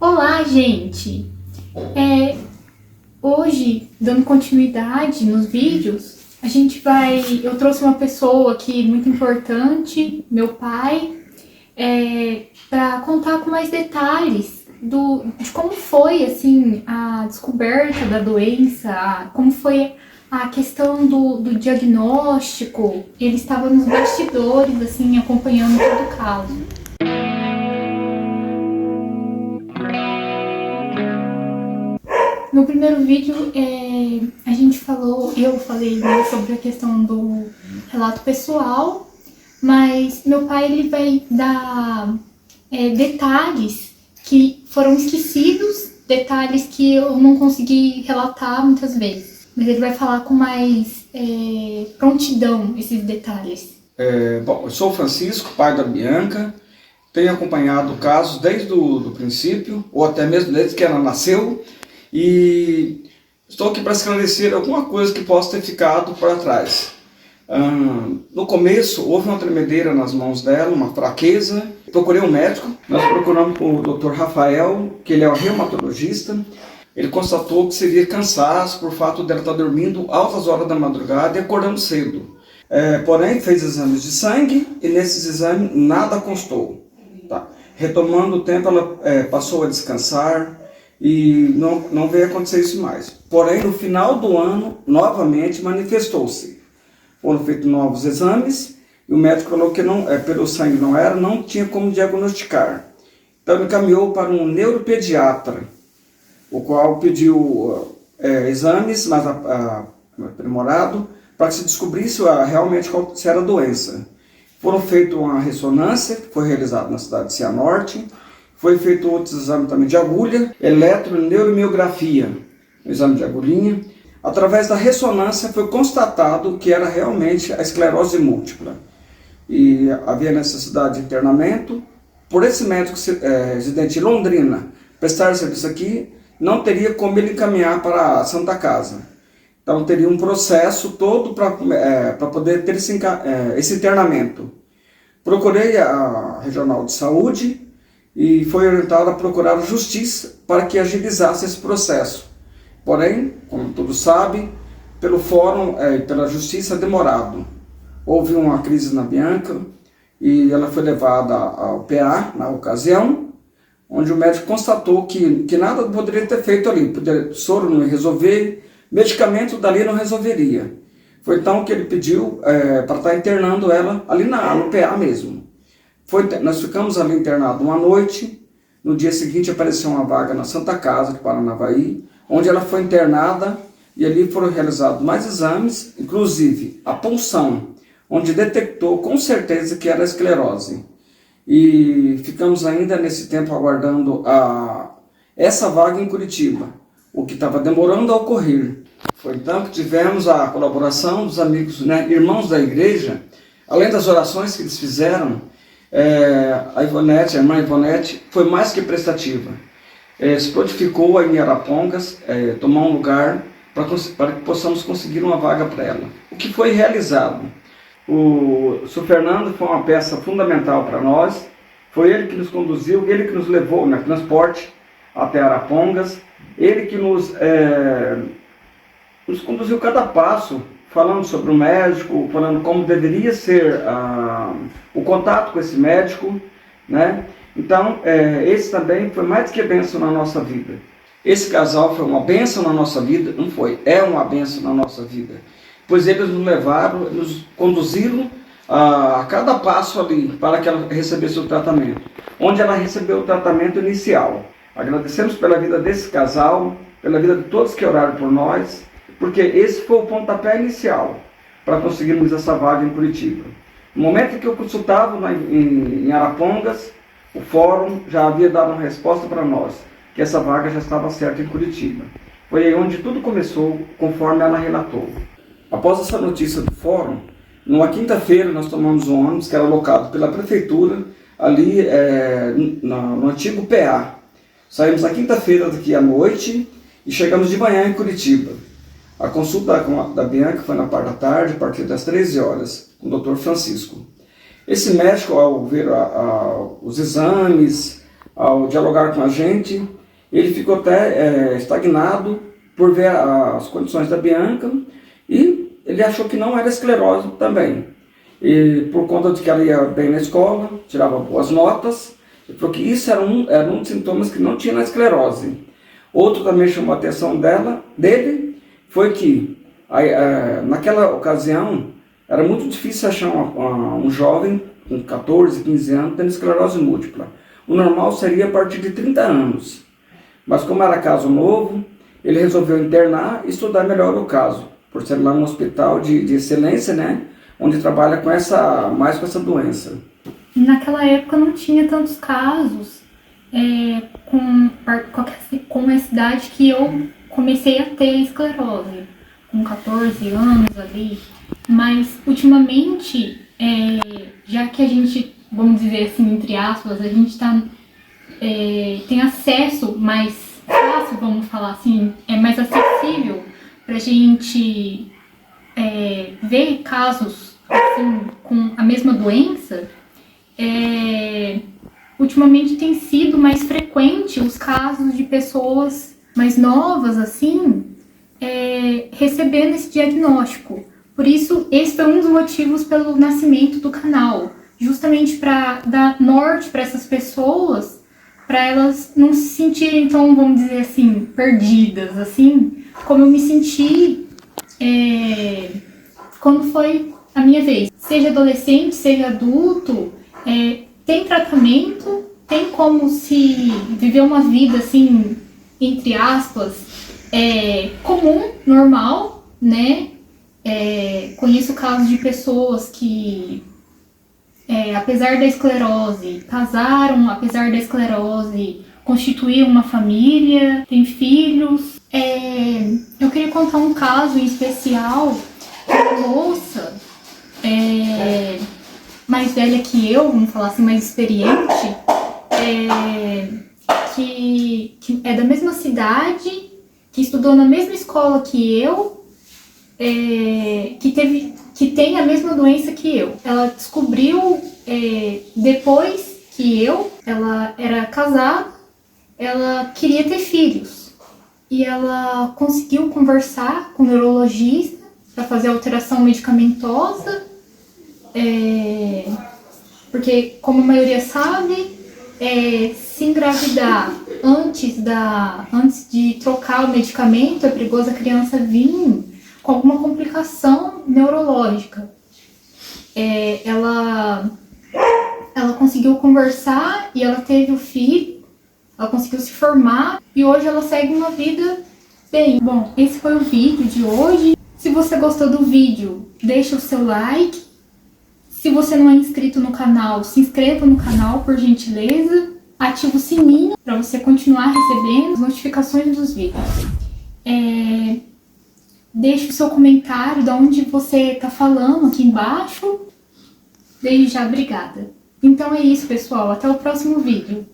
Olá, gente! Hoje, dando continuidade nos vídeos, eu trouxe uma pessoa aqui muito importante, meu pai, para contar com mais detalhes de como foi assim a descoberta da doença, como foi a questão do diagnóstico. Ele estava nos bastidores, assim, acompanhando todo o caso. No primeiro vídeo, eu falei, né, sobre a questão do relato pessoal, mas meu pai ele vai dar detalhes que foram esquecidos, detalhes que eu não consegui relatar muitas vezes. Mas ele vai falar com mais prontidão esses detalhes. Bom, eu sou o Francisco, pai da Bianca, tenho acompanhado o caso desde o princípio, ou até mesmo desde que ela nasceu, e estou aqui para esclarecer alguma coisa que possa ter ficado para trás. No começo, houve uma tremedeira nas mãos dela, uma fraqueza. Procurei um médico, nós procuramos o Dr. Rafael, que ele é um reumatologista. Ele constatou que seria cansaço por fato dela estar dormindo altas horas da madrugada e acordando cedo. Porém, fez exames de sangue e nesses exames nada constou. Tá? Retomando o tempo, ela passou a descansar e não veio acontecer isso mais. Porém, no final do ano, novamente manifestou-se. Foram feitos novos exames e o médico falou que pelo sangue não tinha como diagnosticar. Então, ele encaminhou para um neuropediatra, o qual pediu exames mais aprimorado para que se descobrisse realmente se era a doença. Foram feitos uma ressonância, que foi realizada na cidade de Cianorte. Foi feito outros exames também de agulha, eletroneuromiografia, um exame de agulhinha. Através da ressonância foi constatado que era realmente a esclerose múltipla. E havia necessidade de internamento. Por esse médico residente em Londrina prestar serviço aqui, não teria como ele encaminhar para a Santa Casa. Então teria um processo todo para poder ter esse internamento. Procurei a Regional de Saúde e foi orientado a procurar a Justiça para que agilizasse esse processo. Porém, como todos sabem, pelo Fórum e pela Justiça é demorado. Houve uma crise na Bianca e ela foi levada ao PA na ocasião, onde o médico constatou que nada poderia ter feito ali. Soro não ia resolver, medicamento dali não resolveria. Foi então que ele pediu para estar internando ela ali no PA mesmo. Nós ficamos ali internados uma noite. No dia seguinte apareceu uma vaga na Santa Casa de Paranavaí, onde ela foi internada e ali foram realizados mais exames, inclusive a punção, onde detectou com certeza que era esclerose. E ficamos ainda nesse tempo aguardando essa vaga em Curitiba, o que estava demorando a ocorrer. Foi então que tivemos a colaboração dos amigos, irmãos da igreja, além das orações que eles fizeram. A irmã Ivonete foi mais que prestativa. Se prontificou em Arapongas, tomar um lugar para que possamos conseguir uma vaga para ela. O que foi realizado? O Sr. Fernando foi uma peça fundamental para nós. Foi ele que nos conduziu, ele que nos levou no transporte até Arapongas, ele que nos conduziu cada passo, falando sobre o médico, falando como deveria ser o contato com esse médico, né? Então, esse também foi mais que bênção na nossa vida. Esse casal foi uma bênção na nossa vida, não foi, é uma bênção na nossa vida. Pois eles nos levaram, nos conduziram a cada passo ali para que ela recebesse o tratamento. Onde ela recebeu o tratamento inicial. Agradecemos pela vida desse casal, pela vida de todos que oraram por nós, porque esse foi o pontapé inicial para conseguirmos essa vaga em Curitiba. No momento em que eu consultava em Arapongas, o fórum já havia dado uma resposta para nós, que essa vaga já estava certa em Curitiba. Foi aí onde tudo começou, conforme ela relatou. Após essa notícia do fórum, numa quinta-feira nós tomamos um ônibus que era alocado pela prefeitura, ali no antigo PA. Saímos na quinta-feira daqui à noite e chegamos de manhã em Curitiba. A consulta da Bianca foi na parte da tarde, a partir das 13 horas, com o Dr. Francisco. Esse médico, ao ver os exames, ao dialogar com a gente, ele ficou até estagnado por ver as condições da Bianca e ele achou que não era esclerose também. E por conta de que ela ia bem na escola, tirava boas notas, ele falou que isso era um dos sintomas que não tinha na esclerose. Outro também chamou a atenção dele, foi que naquela ocasião era muito difícil achar um jovem com 14, 15 anos tendo esclerose múltipla. O normal seria a partir de 30 anos. Mas como era caso novo, ele resolveu internar e estudar melhor o caso, por ser lá um hospital de excelência, né, onde trabalha mais com essa doença. Naquela época não tinha tantos casos com a idade que eu comecei a ter esclerose, com 14 anos ali. Mas ultimamente, já que a gente, vamos dizer assim, entre aspas, a gente tem acesso mais fácil, vamos falar assim, é mais acessível pra gente ver casos assim, com a mesma doença, ultimamente tem sido mais frequente os casos de pessoas mais novas, assim, recebendo esse diagnóstico. Por isso, esse foi um dos motivos pelo nascimento do canal, justamente para dar norte para essas pessoas, para elas não se sentirem tão, vamos dizer assim, perdidas, assim, como eu me senti quando foi a minha vez. Seja adolescente, seja adulto, tem tratamento, tem como se viver uma vida, assim, entre aspas, comum, normal, né? Conheço casos de pessoas que, apesar da esclerose, casaram, apesar da esclerose, constituíram uma família, têm filhos. Eu queria contar um caso em especial de uma moça mais velha que eu, vamos falar assim, mais experiente, que é da mesma cidade, que estudou na mesma escola que eu, que tem a mesma doença que eu. Ela descobriu depois que ela era casada, ela queria ter filhos. E ela conseguiu conversar com o neurologista para fazer alteração medicamentosa, porque, como a maioria sabe, se engravidar antes de trocar o medicamento, é perigoso a criança vir com alguma complicação neurológica. Ela conseguiu conversar e ela teve o filho, ela conseguiu se formar e hoje ela segue uma vida bem. Bom, esse foi o vídeo de hoje. Se você gostou do vídeo, deixa o seu like. Se você não é inscrito no canal, se inscreva no canal, por gentileza. Ative o sininho para você continuar recebendo as notificações dos vídeos. Deixe o seu comentário de onde você está falando aqui embaixo. Desde já, obrigada. Então é isso, pessoal. Até o próximo vídeo.